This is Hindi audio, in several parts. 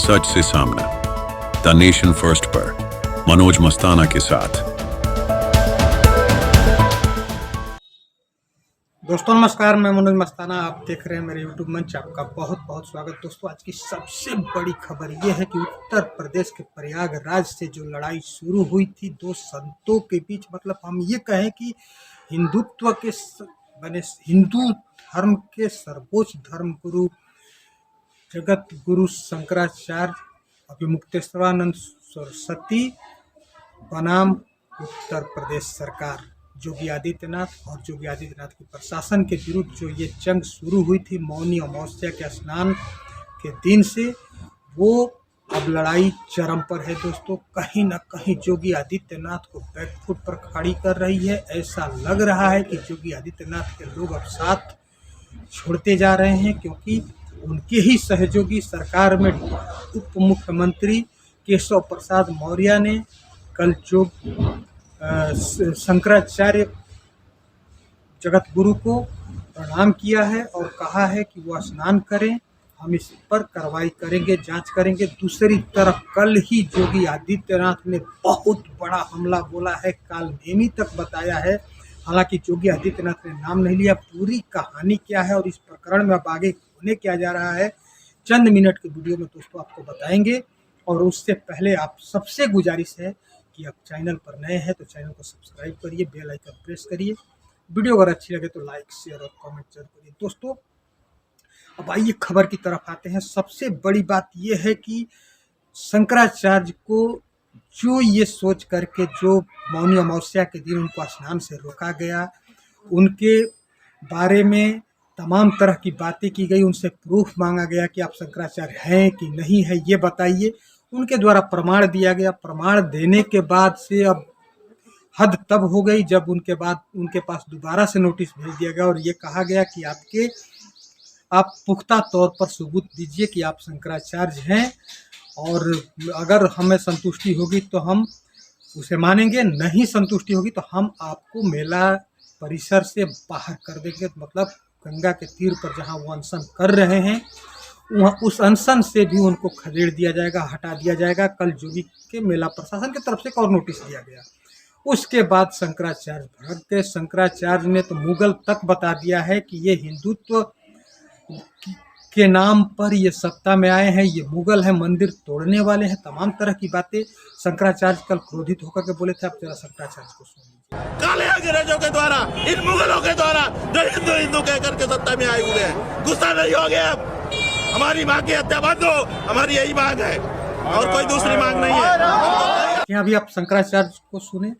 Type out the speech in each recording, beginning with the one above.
सच से सामना, द नेशन फर्स्ट पर मनोज मस्ताना के साथ। दोस्तों नमस्कार, मैं मनोज मस्ताना, आप देख रहे हैं मेरे यूट्यूब मंच। आपका बहुत बहुत स्वागत। दोस्तों आज की सबसे बड़ी खबर यह है कि उत्तर प्रदेश के प्रयागराज से जो लड़ाई शुरू हुई थी दो संतों के बीच, मतलब हम ये कहें कि हिंदुत्व के बने हिंदू धर्म के सर्वोच्च धर्म गुरु जगत गुरु शंकराचार्य अभिमुक्तेश्वरानंद सरस्वती बनाम उत्तर प्रदेश सरकार योगी आदित्यनाथ और योगी आदित्यनाथ के प्रशासन के विरुद्ध जो ये जंग शुरू हुई थी मौनी अमावस्या के स्नान के दिन से, वो अब लड़ाई चरम पर है। दोस्तों कहीं ना कहीं योगी आदित्यनाथ को बैकफुट पर खड़ी कर रही है। ऐसा लग रहा है कि योगी आदित्यनाथ के लोग अब साथ छोड़ते जा रहे हैं, क्योंकि उनके ही सहयोगी सरकार में उप मुख्यमंत्री केशव प्रसाद मौर्य ने कल जो शंकराचार्य जगत गुरु को प्रणाम किया है और कहा है कि वह स्नान करें, हम इस पर कार्रवाई करेंगे, जांच करेंगे। दूसरी तरफ कल ही योगी आदित्यनाथ ने बहुत बड़ा हमला बोला है, कालनेमी तक बताया है। हालांकि योगी आदित्यनाथ ने नाम नहीं लिया, पूरी कहानी क्या है और इस प्रकरण में अब आगे होने क्या जा रहा है चंद मिनट के वीडियो में दोस्तों आपको बताएंगे। और उससे पहले आप सबसे गुजारिश है कि आप चैनल पर नए हैं तो चैनल को सब्सक्राइब करिए, बेल आइकन प्रेस करिए, वीडियो अगर अच्छी लगे तो लाइक शेयर और कमेंट जरूर करिए। दोस्तों अब आइए खबर की तरफ आते हैं। सबसे बड़ी बात यह है कि शंकराचार्य को जो ये सोच करके जो मौनी अमावस्या के दिन उनको स्नान से रोका गया, उनके बारे में तमाम तरह की बातें की गई, उनसे प्रूफ मांगा गया कि आप शंकराचार्य हैं कि नहीं है ये बताइए। उनके द्वारा प्रमाण दिया गया। प्रमाण देने के बाद से अब हद तब हो गई जब उनके पास दोबारा से नोटिस भेज दिया गया और ये कहा गया कि आप पुख्ता तौर पर सबूत दीजिए कि आप शंकराचार्य हैं, और अगर हमें संतुष्टि होगी तो हम उसे मानेंगे, नहीं संतुष्टि होगी तो हम आपको मेला परिसर से बाहर कर देंगे। मतलब गंगा के तीर पर जहां वो अनशन कर रहे हैं वहाँ उस अनशन से भी उनको खदेड़ दिया जाएगा, हटा दिया जाएगा। कल योगी के मेला प्रशासन की तरफ से एक और नोटिस दिया गया। उसके बाद शंकराचार्य भड़क गए। शंकराचार्य ने तो मुगल तक बता दिया है कि ये हिंदुत्व के नाम पर ये सत्ता में आए हैं, ये मुगल हैं, मंदिर तोड़ने वाले हैं, तमाम तरह की बातें शंकराचार्य कल क्रोधित होकर के बोले थे। आप जरा शंकराचार्य को सुनिए। काले अंग्रेजों के द्वारा, इन मुगलों के द्वारा जो हिंदू हिंदू कह करके सत्ता में आए हुए हैं, गुस्सा नहीं हो गया? हमारी मांग की हत्या बंद हो, हमारी यही मांग है और कोई दूसरी मांग नहीं है। यहाँ भी आप शंकराचार्य को सुने,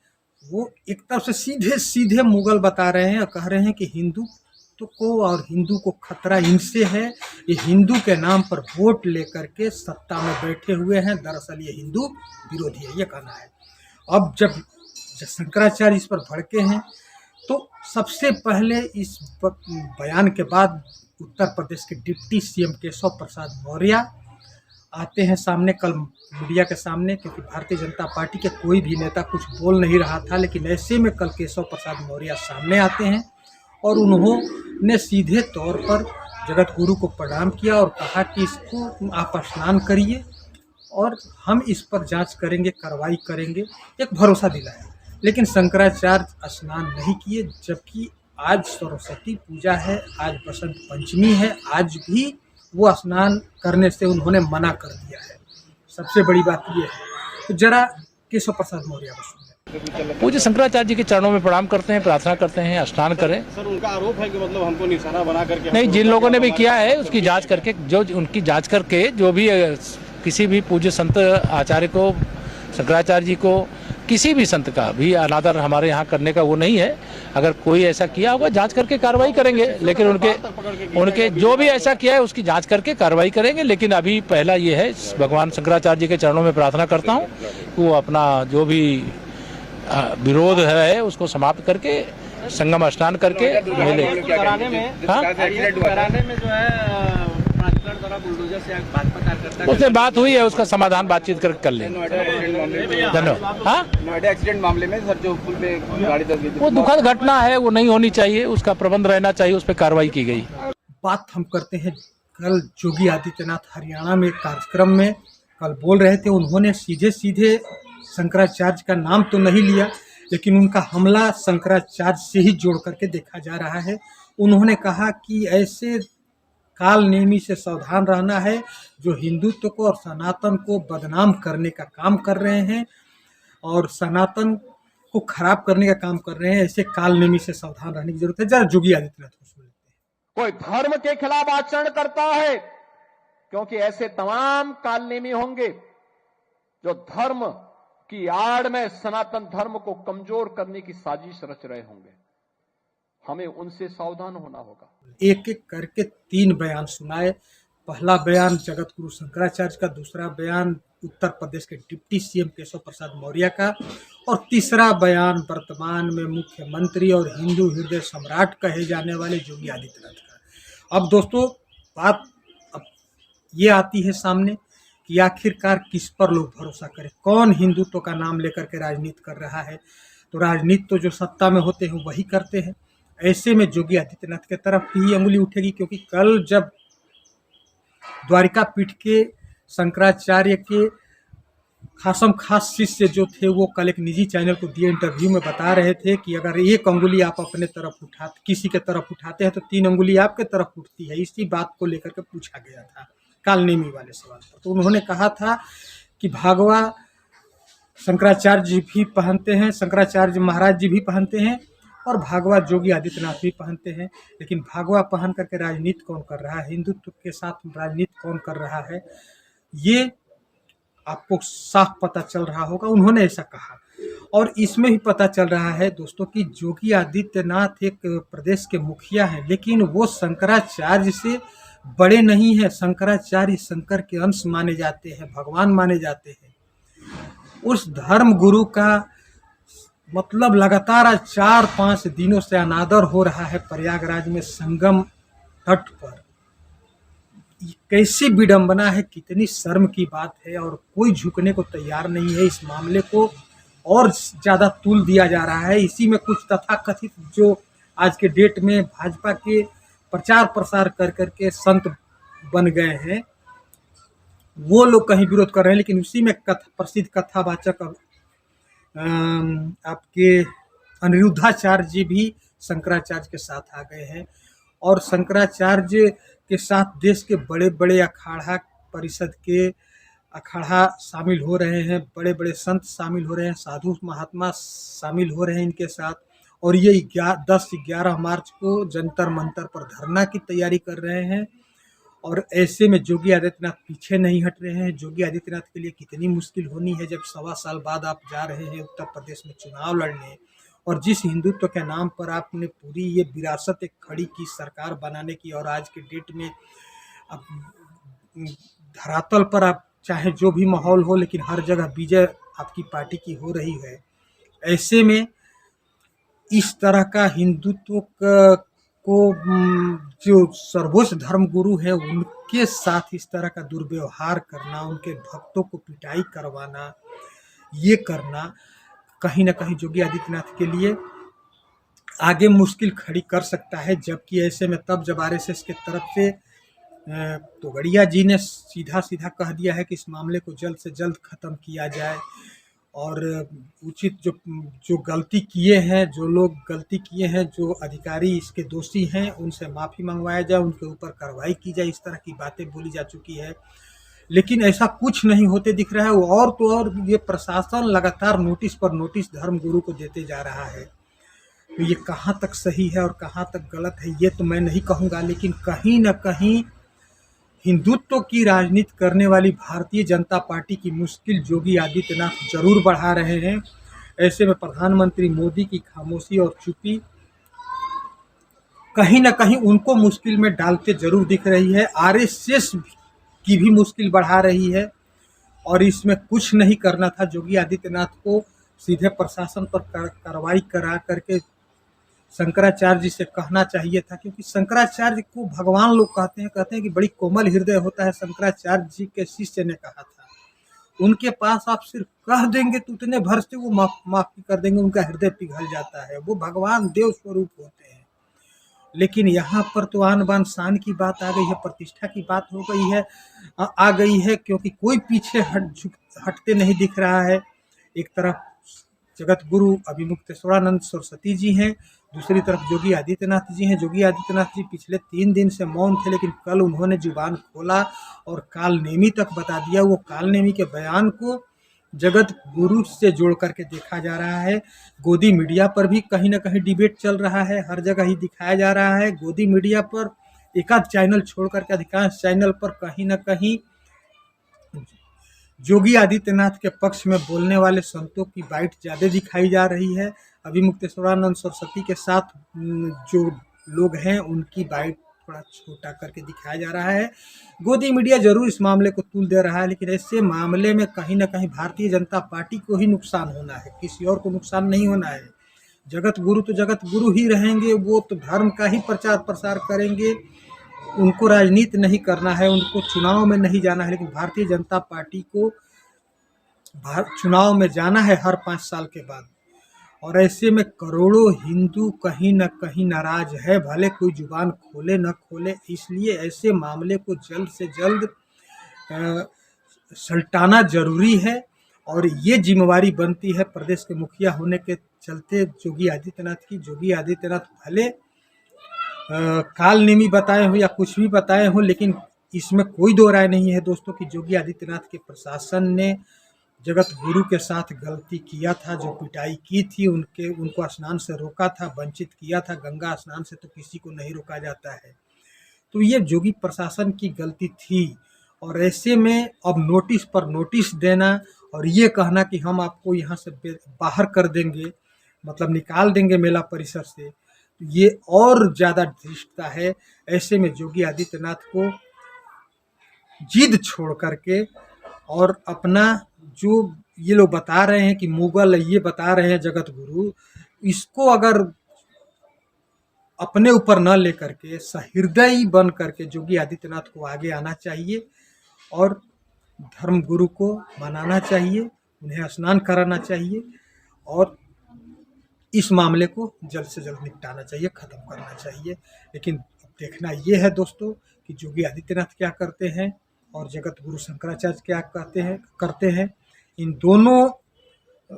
वो एक तरफ से सीधे सीधे मुगल बता रहे हैं और कह रहे हैं कि हिंदू को और हिंदू को खतरा इनसे है, ये हिंदू के नाम पर वोट लेकर के सत्ता में बैठे हुए हैं, दरअसल ये हिंदू विरोधी है, ये कहना है। अब जब शंकराचार्य इस पर भड़के हैं तो सबसे पहले इस बयान के बाद उत्तर प्रदेश के डिप्टी सीएम केशव प्रसाद मौर्य आते हैं सामने, कल मीडिया के सामने, क्योंकि भारतीय जनता पार्टी के कोई भी नेता कुछ बोल नहीं रहा था। लेकिन ऐसे में कल केशव प्रसाद मौर्य सामने आते हैं और उन्होंने सीधे तौर पर जगत गुरु को प्रणाम किया और कहा कि इसको आप स्नान करिए और हम इस पर जांच करेंगे, कार्रवाई करेंगे, एक भरोसा दिलाया। लेकिन शंकराचार्य स्नान नहीं किए, जबकि आज सरस्वती पूजा है, आज बसंत पंचमी है, आज भी वो स्नान करने से उन्होंने मना कर दिया है। सबसे बड़ी बात ये है। तो जरा केशव प्रसाद मौर्य को सुनिए। पूज्य शंकराचार्य जी के चरणों में प्रणाम करते हैं, प्रार्थना करते हैं, स्नान करें। सर उनका आरोप है कि मतलब हमको निशाना बना करके नहीं, जिन लोगों ने भी किया है उसकी जांच करके, उनकी जांच करके जो भी किसी भी पूज्य संत आचार्य को, शंकराचार्य जी को, किसी भी संत का भी अनादर हमारे यहाँ करने का वो नहीं है। अगर कोई ऐसा किया होगा जांच करके कार्रवाई करेंगे, लेकिन उनके जो भी ऐसा किया है उसकी जांच करके कार्रवाई करेंगे। लेकिन अभी पहला ये है, भगवान शंकराचार्य जी के चरणों में प्रार्थना करता हूँ कि वो अपना जो भी विरोध है उसको समाप्त करके संगम स्नान करके मेले कराने में जो है बुलडोजर से भाजपा कार्यकर्ता उससे बात हुई है, उसका समाधान बातचीत कर लेंगे। धन्यवाद। हाँ, नोएडा एक्सीडेंट मामले में सर जो पुल पे गाड़ी दब गई, वो दुखद घटना है, वो नहीं होनी चाहिए, उसका प्रबंध रहना चाहिए, उस पर कार्रवाई की गई। बात हम करते हैं कल योगी आदित्यनाथ हरियाणा में कार्यक्रम में कल बोल रहे थे, उन्होंने सीधे सीधे शंकराचार्य का नाम तो नहीं लिया, लेकिन उनका हमला शंकराचार्य से ही जोड़ करके देखा जा रहा है। उन्होंने कहा कि ऐसे काल नेमी से सावधान रहना है जो हिंदुत्व को और सनातन को बदनाम करने का काम कर रहे हैं और सनातन को खराब करने का काम कर रहे हैं। ऐसे काल नेमी से सावधान रहने की जरूरत है। जरा योगी आदित्यनाथ को सुन लेते हैं। कोई धर्म के खिलाफ आचरण करता है, क्योंकि ऐसे तमाम कालनेमी होंगे जो धर्म की आड़ में सनातन धर्म को कमजोर करने की साजिश रच रहे होंगे। हमें उनसे सावधान होना होगा। एक एक करके 3 बयान सुनाए। पहला बयान जगत गुरु शंकराचार्य का, दूसरा बयान उत्तर प्रदेश के डिप्टी सीएम केशव प्रसाद मौर्य का और तीसरा बयान वर्तमान में मुख्यमंत्री और हिंदू हृदय सम्राट कहे जाने वाले योगी आदित्यनाथ का। अब दोस्तों बात अब ये आती है सामने कि आखिरकार किस पर लोग भरोसा करें, कौन हिंदुत्व का नाम लेकर के राजनीति कर रहा है। तो राजनीति तो जो सत्ता में होते हैं वही करते हैं। ऐसे में योगी आदित्यनाथ की तरफ ही अंगुली उठेगी, क्योंकि कल जब द्वारिका पीठ के शंकराचार्य के खासम खास शिष्य जो थे वो कल एक निजी चैनल को दिए इंटरव्यू में बता रहे थे कि अगर एक अंगुली आप अपने तरफ उठाते, किसी के तरफ उठाते हैं तो 3 अंगुली आपके तरफ उठती है। इसी बात को लेकर के पूछा गया था कालनेमी वाले सवाल पर। तो उन्होंने कहा था कि भागवा शंकराचार्य जी भी पहनते हैं, शंकराचार्य महाराज जी भी पहनते हैं और भागवा योगी आदित्यनाथ भी पहनते हैं, लेकिन भागवा पहन करके राजनीति कौन कर रहा है, हिंदुत्व के साथ राजनीति कौन कर रहा है, ये आपको साफ पता चल रहा होगा। उन्होंने ऐसा कहा और इसमें भी पता चल रहा है दोस्तों कि योगी आदित्यनाथ एक प्रदेश के मुखिया हैं, लेकिन वो शंकराचार्य से बड़े नहीं हैं। शंकराचार्य शंकर के अंश माने जाते हैं, भगवान माने जाते हैं। उस धर्म गुरु का मतलब लगातार 4-5 दिनों से अनादर हो रहा है प्रयागराज में संगम तट पर। कैसी विडंबना है, कितनी शर्म की बात है और कोई झुकने को तैयार नहीं है। इस मामले को और ज़्यादा तूल दिया जा रहा है। इसी में कुछ तथाकथित जो आज के डेट में भाजपा के प्रचार प्रसार कर करके संत बन गए हैं, वो लोग कहीं विरोध कर रहे हैं, लेकिन उसी में प्रसिद्ध कथावाचक आपके अनिरुद्धाचार्य जी भी शंकराचार्य के साथ आ गए हैं और शंकराचार्य के साथ देश के बड़े बड़े अखाड़ा परिषद के अखाड़ा शामिल हो रहे हैं, बड़े बड़े संत शामिल हो रहे हैं, साधु महात्मा शामिल हो रहे हैं इनके साथ। और ये 10-11 मार्च को जंतर मंतर पर धरना की तैयारी कर रहे हैं और ऐसे में योगी आदित्यनाथ पीछे नहीं हट रहे हैं। योगी आदित्यनाथ के लिए कितनी मुश्किल होनी है जब 1.25 साल बाद आप जा रहे हैं उत्तर प्रदेश में चुनाव लड़ने और जिस हिंदुत्व के नाम पर आपने पूरी ये विरासत एक खड़ी की सरकार बनाने की, और आज के डेट में अब धरातल पर आप चाहे जो भी माहौल हो लेकिन हर जगह विजय आपकी पार्टी की हो रही है। ऐसे में इस तरह का हिंदुत्व को जो सर्वोच्च धर्म गुरु है उनके साथ इस तरह का दुर्व्यवहार करना, उनके भक्तों को पिटाई करवाना, ये करना कहीं ना कहीं योगी आदित्यनाथ के लिए आगे मुश्किल खड़ी कर सकता है। जबकि ऐसे में तब जब आरएसएस के तरफ से तोगड़िया जी ने सीधा सीधा कह दिया है कि इस मामले को जल्द से जल्द ख़त्म किया जाए और उचित जो गलती किए हैं, जो लोग गलती किए हैं, जो अधिकारी इसके दोषी हैं, उनसे माफ़ी मंगवाया जाए, उनके ऊपर कार्रवाई की जाए। इस तरह की बातें बोली जा चुकी है, लेकिन ऐसा कुछ नहीं होते दिख रहा है। और तो और ये प्रशासन लगातार नोटिस पर नोटिस धर्मगुरु को देते जा रहा है। तो ये कहाँ तक सही है और कहाँ तक गलत है ये तो मैं नहीं कहूँगा, लेकिन कहीं ना कहीं हिंदुत्व की राजनीति करने वाली भारतीय जनता पार्टी की मुश्किल योगी आदित्यनाथ जरूर बढ़ा रहे हैं। ऐसे में प्रधानमंत्री मोदी की खामोशी और चुप्पी कहीं ना कहीं उनको मुश्किल में डालते जरूर दिख रही है। आरएसएस की भी मुश्किल बढ़ा रही है और इसमें कुछ नहीं करना था। योगी आदित्यनाथ को सीधे प्रशासन पर कार्रवाई करा करके शंकराचार्य जी से कहना चाहिए था, क्योंकि शंकराचार्य को भगवान लोग कहते हैं कि बड़ी कोमल हृदय होता है। शंकराचार्य जी के शिष्य ने कहा था, उनके पास आप सिर्फ कह देंगे तो उतने भर से वो माफ़ी कर देंगे, उनका हृदय पिघल जाता है। वो भगवान देव स्वरूप होते हैं लेकिन यहाँ पर तो आन बान शान की बात आ गई है, प्रतिष्ठा की बात हो गई है, आ गई है, क्योंकि कोई पीछे हटते नहीं दिख रहा है। एक तरफ जगत गुरु अभिमुक्तेश्वरानंद सरस्वती जी हैं, दूसरी तरफ योगी आदित्यनाथ जी हैं। योगी आदित्यनाथ जी पिछले 3 दिन से मौन थे, लेकिन कल उन्होंने जुबान खोला और कालनेमी तक बता दिया। वो कालनेमी के बयान को जगत गुरु से जोड़ करके देखा जा रहा है। गोदी मीडिया पर भी कहीं ना कहीं डिबेट चल रहा है, हर जगह ही दिखाया जा रहा है। गोदी मीडिया पर एकाध चैनल छोड़ करके अधिकांश चैनल पर कहीं ना कहीं योगी आदित्यनाथ के पक्ष में बोलने वाले संतों की बाइट ज़्यादा दिखाई जा रही है। अभिमुक्तेश्वरानंद सरस्वती के साथ जो लोग हैं उनकी बाइट थोड़ा छोटा करके दिखाया जा रहा है। गोदी मीडिया जरूर इस मामले को तूल दे रहा है, लेकिन ऐसे मामले में कहीं ना कहीं भारतीय जनता पार्टी को ही नुकसान होना है, किसी और को नुकसान नहीं होना है। जगत गुरु तो जगत गुरु ही रहेंगे, वो तो धर्म का ही प्रचार प्रसार करेंगे, उनको राजनीति नहीं करना है, उनको चुनाव में नहीं जाना है। लेकिन भारतीय जनता पार्टी को चुनाव में जाना है हर 5 साल के बाद, और ऐसे में करोड़ों हिंदू कहीं न कहीं नाराज है, भले कोई जुबान खोले न खोले। इसलिए ऐसे मामले को जल्द से जल्द सल्टाना जरूरी है, और ये जिम्मेवारी बनती है प्रदेश के मुखिया होने के चलते योगी आदित्यनाथ की। योगी आदित्यनाथ भले कालनेमी बताए हो या कुछ भी बताए हो, लेकिन इसमें कोई दो राय नहीं है दोस्तों कि योगी आदित्यनाथ के प्रशासन ने जगत गुरु के साथ गलती किया था। जो पिटाई की थी, उनको स्नान से रोका था, वंचित किया था। गंगा स्नान से तो किसी को नहीं रोका जाता है, तो ये योगी प्रशासन की गलती थी। और ऐसे में अब नोटिस पर नोटिस देना और ये कहना कि हम आपको यहाँ से बाहर कर देंगे, मतलब निकाल देंगे मेला परिसर से, ये और ज़्यादा धृष्टता है। ऐसे में योगी आदित्यनाथ को जिद छोड़ करके और अपना जो ये लोग बता रहे हैं कि मुगल, ये बता रहे हैं जगत गुरु, इसको अगर अपने ऊपर न लेकर के सहृदयी बन करके योगी आदित्यनाथ को आगे आना चाहिए और धर्म गुरु को मनाना चाहिए, उन्हें स्नान कराना चाहिए और इस मामले को जल्द से जल्द निपटाना चाहिए, ख़त्म करना चाहिए। लेकिन देखना ये है दोस्तों कि योगी आदित्यनाथ क्या करते हैं और जगत गुरु शंकराचार्य क्या करते हैं। इन दोनों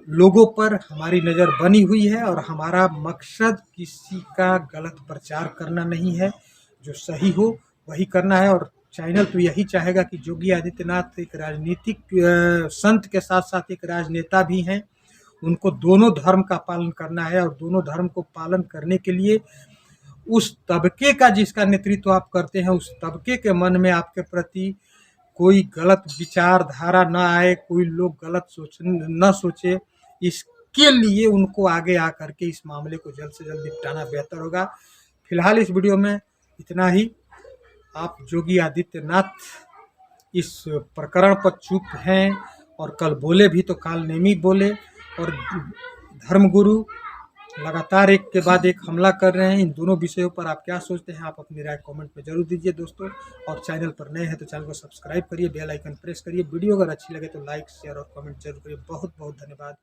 लोगों पर हमारी नज़र बनी हुई है और हमारा मकसद किसी का गलत प्रचार करना नहीं है, जो सही हो वही करना है। और चैनल तो यही चाहेगा कि योगी आदित्यनाथ एक राजनीतिक संत के साथ साथ एक राजनेता भी हैं, उनको दोनों धर्म का पालन करना है और दोनों धर्म को पालन करने के लिए उस तबके का जिसका नेतृत्व आप करते हैं, उस तबके के मन में आपके प्रति कोई गलत विचारधारा न आए, कोई लोग गलत न सोचे, इसके लिए उनको आगे आकर के इस मामले को जल्द से जल्द निपटाना बेहतर होगा। फिलहाल इस वीडियो में इतना ही। आप योगी आदित्यनाथ इस प्रकरण पर चुप हैं और कल बोले भी तो कालनेमी बोले, और धर्मगुरु लगातार एक के बाद एक हमला कर रहे हैं। इन दोनों विषयों पर आप क्या सोचते हैं, आप अपनी राय कमेंट में जरूर दीजिए दोस्तों। और चैनल पर नए हैं तो चैनल को सब्सक्राइब करिए, बेल आइकन प्रेस करिए। वीडियो अगर अच्छी लगे तो लाइक, शेयर और कमेंट जरूर करिए। बहुत बहुत धन्यवाद।